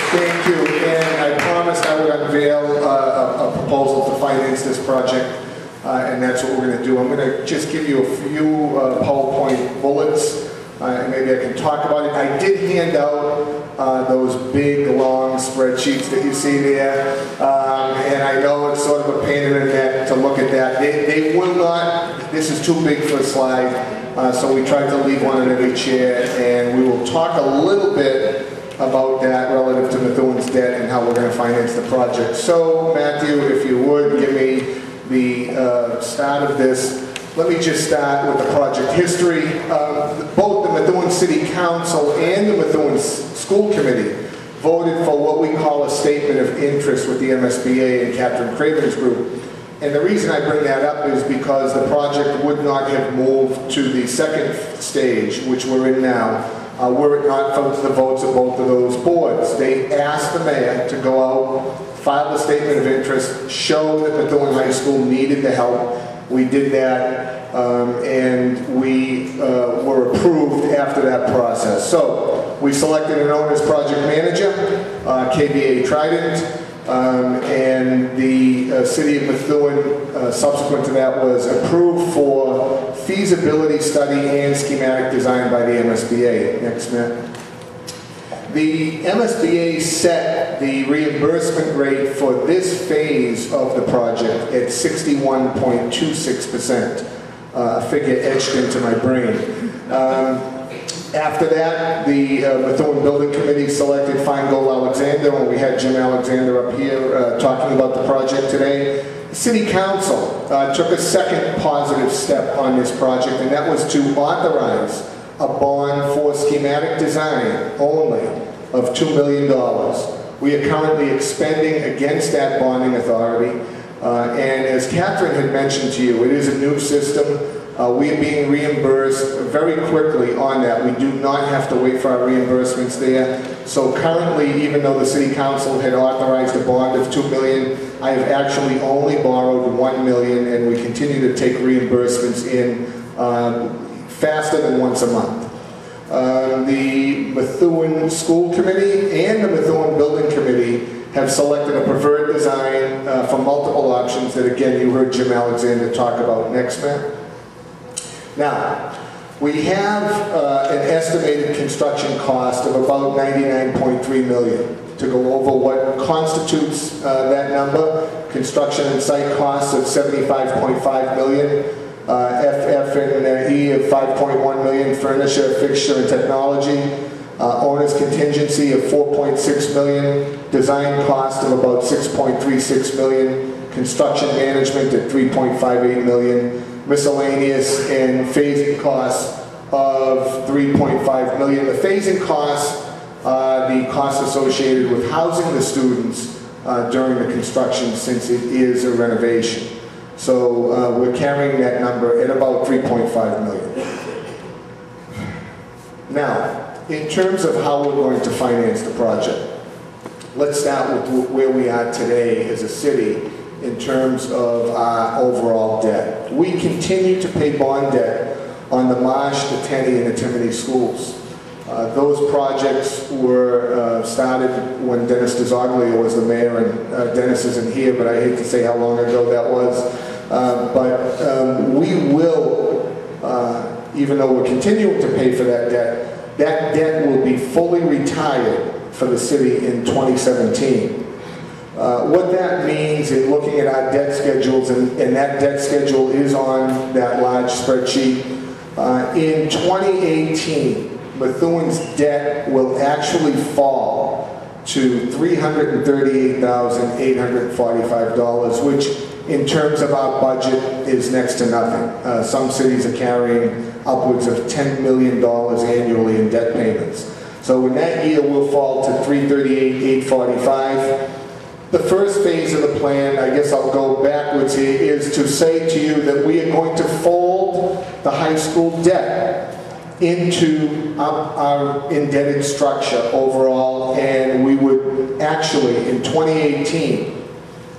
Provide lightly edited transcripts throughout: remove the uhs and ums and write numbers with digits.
Thank you, and I promised I would unveil a proposal to finance this project, and that's what we're going to do. I'm going to just give you a few PowerPoint bullets, and maybe I can talk about it. I did hand out those big, long spreadsheets that you see there, and I know it's sort of a pain in the neck to look at that. They will not, this is too big for a slide, so we tried to leave one in every chair, and we will talk a little bit about that relative to Methuen's debt and how we're going to finance the project. So, Matthew, if you would give me the start of this. Let me just start with the project history. Both the Methuen City Council and the Methuen School Committee voted for what we call a statement of interest with the MSBA and Catherine Craven's group. And the reason I bring that up is because the project would not have moved to the second stage, which we're in now, were it not for the votes of both of those boards. They asked the mayor to go out, file a statement of interest, show that Methuen High School needed the help. We did that, and we were approved after that process. So we selected an owner's project manager, KBA Trident, and the city of Methuen, subsequent to that, was approved for feasibility study and schematic design by the MSBA. Next, Matt. The MSBA set the reimbursement rate for this phase of the project at 61.26%, a figure etched into my brain. After that, the Methuen Building Committee selected Feingold Alexander, and we had Jim Alexander up here talking about the project today. The City Council took a second positive step on this project, and that was to authorize a bond for schematic design only of $2 million. We are currently expending against that bonding authority, and as Catherine had mentioned to you, it is a new system. We are being reimbursed very quickly on that. We do not have to wait for our reimbursements there. So currently, even though the City Council had authorized a bond of $2 million, I have actually only borrowed $1 million, and we continue to take reimbursements in faster than once a month. The Methuen School Committee and the Methuen Building Committee have selected a preferred design for multiple options that, again, you heard Jim Alexander talk about. Next, Matt. Now, we have an estimated construction cost of about $99.3 million. To go over what constitutes that number, construction and site costs of $75.5 million, FF&E of $5.1 million, furniture, fixture, and technology, owner's contingency of $4.6 million, design cost of about $6.36 million, construction management at $3.58 million, miscellaneous and phasing costs of $3.5 million. The phasing costs are the costs associated with housing the students during the construction, since it is a renovation. So we're carrying that number at about $3.5 million. Now, in terms of how we're going to finance the project, let's start with where we are today as a city in terms of our overall debt. We continue to pay bond debt on the Marsh, the Tenney, and the Timothy schools. Those projects were started when Dennis DeZoglio was the mayor, and Dennis isn't here, but I hate to say how long ago that was. We will, even though we're continuing to pay for that debt will be fully retired for the city in 2017. What that means in looking at our debt schedules, and that debt schedule is on that large spreadsheet, in 2018, Methuen's debt will actually fall to $338,845, which in terms of our budget is next to nothing. Some cities are carrying upwards of $10 million annually in debt payments. So in that year, we'll fall to $338,845. The first phase of the plan, I guess I'll go backwards here, is to say to you that we are going to fold the high school debt into our indebted structure overall, and we would actually, in 2018,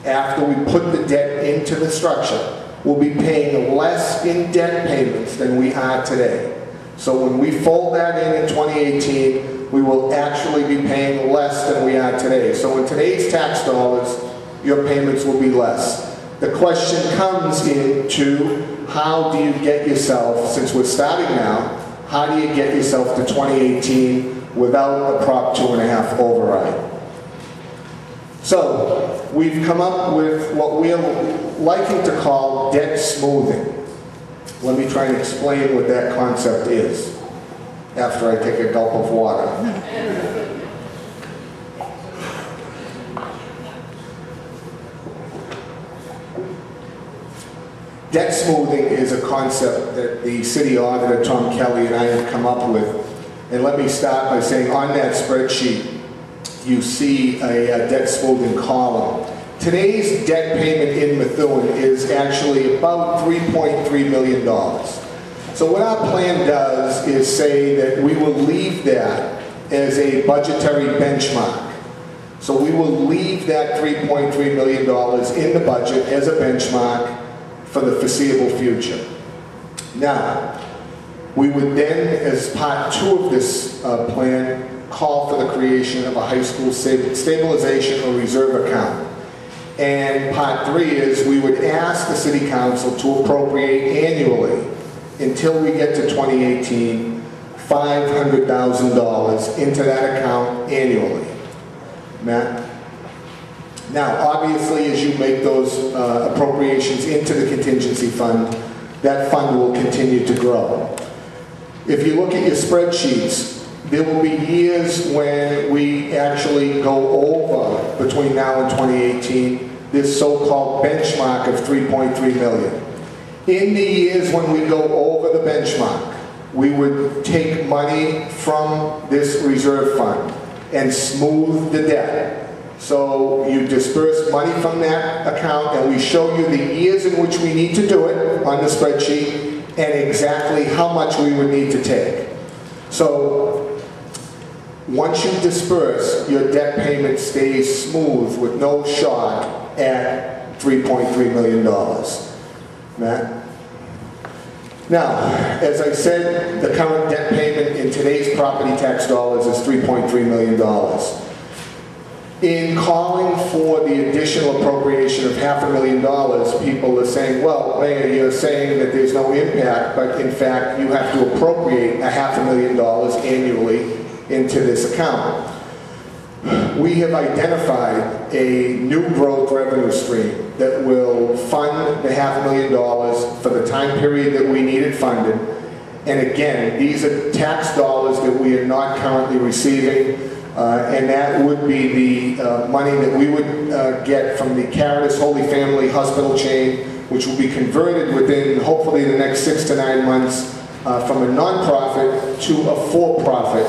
after we put the debt into the structure, we'll be paying less in debt payments than we are today. So when we fold that in 2018, we will actually be paying less than we are today. So in today's tax dollars, your payments will be less. The question comes into how do you get yourself, since we're starting now, how do you get yourself to 2018 without a Prop 2.5 override? So we've come up with what we're liking to call debt smoothing. Let me try and explain what that concept is after I take a gulp of water. Debt smoothing is a concept that the city auditor, Tom Kelly, and I have come up with. And let me start by saying on that spreadsheet, you see a debt smoothing column. Today's debt payment in Methuen is actually about $3.3 million. So what our plan does is say that we will leave that as a budgetary benchmark. So we will leave that $3.3 million in the budget as a benchmark for the foreseeable future. Now, we would then, as part 2 of this plan, call for the creation of a high school stabilization or reserve account. And part 3 is we would ask the city council to appropriate annually until we get to 2018, $500,000 into that account annually. Matt? Now, obviously, as you make those appropriations into the contingency fund, that fund will continue to grow. If you look at your spreadsheets, there will be years when we actually go over, between now and 2018, this so-called benchmark of $3.3 million. In the years when we go over the benchmark, we would take money from this reserve fund and smooth the debt. So you disperse money from that account, and we show you the years in which we need to do it on the spreadsheet and exactly how much we would need to take. So once you disperse, your debt payment stays smooth with no shock at $3.3 million. Matt? Now, as I said, the current debt payment in today's property tax dollars is $3.3 million. In calling for the additional appropriation of $500,000, people are saying, well, Mayor, you're saying that there's no impact, but in fact, you have to appropriate $500,000 annually into this account. We have identified a new growth revenue stream that will fund the $500,000 for the time period that we need it funded. And again, these are tax dollars that we are not currently receiving. And that would be the money that we would get from the Caritas Holy Family Hospital chain, which will be converted within, hopefully, the next 6 to 9 months from a non-profit to a for-profit.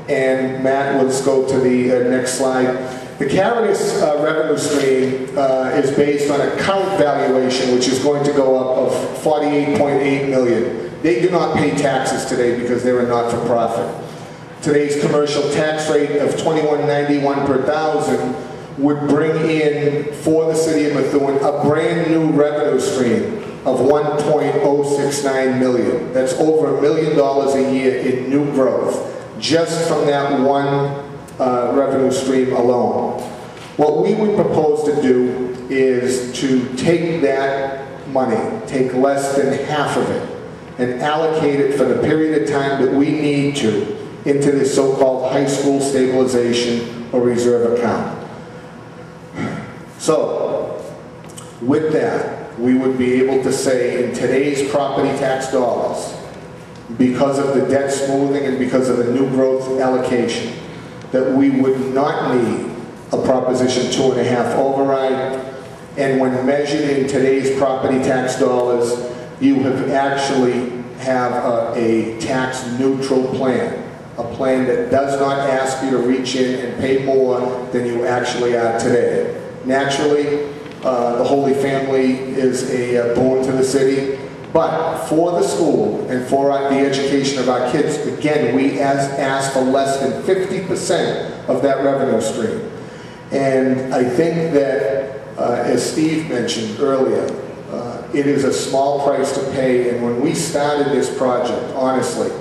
And Matt, let's go to the next slide. The Caritas revenue stream is based on a current valuation, which is going to go up of $48.8 million. They do not pay taxes today because they're a not-for-profit. Today's commercial tax rate of $21.91 per thousand would bring in, for the city of Methuen, a brand new revenue stream of $1.069 million. That's over $1 million a year in new growth, just from that one revenue stream alone. What we would propose to do is to take that money, take less than half of it, and allocate it for the period of time that we need to into this so-called high school stabilization or reserve account. So, with that, we would be able to say in today's property tax dollars, because of the debt smoothing and because of the new growth allocation, that we would not need a Proposition 2.5 override, and when measured in today's property tax dollars, you have actually have a tax neutral plan. A plan that does not ask you to reach in and pay more than you actually are today. Naturally, the Holy Family is a boon to the city, but for the school and for the education of our kids, again, we ask for less than 50% of that revenue stream. And I think that, as Steve mentioned earlier, it is a small price to pay, and when we started this project, honestly,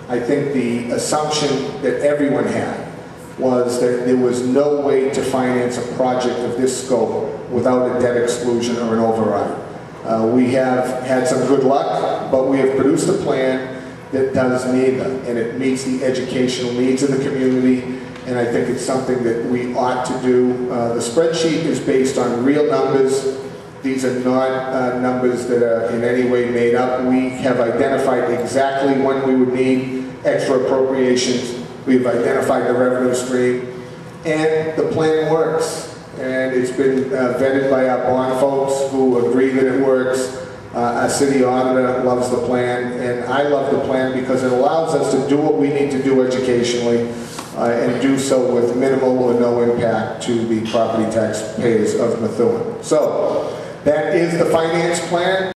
I think the assumption that everyone had was that there was no way to finance a project of this scope without a debt exclusion or an override. We have had some good luck, but we have produced a plan that does neither, and it meets the educational needs of the community, and I think it's something that we ought to do. The spreadsheet is based on real numbers. These are not numbers that are in any way made up. We have identified exactly when we would need extra appropriations. We've identified the revenue stream, and the plan works. And it's been vetted by our bond folks who agree that it works. Our city auditor loves the plan, and I love the plan because it allows us to do what we need to do educationally and do so with minimal or no impact to the property tax payers of Methuen. So that is the finance plan.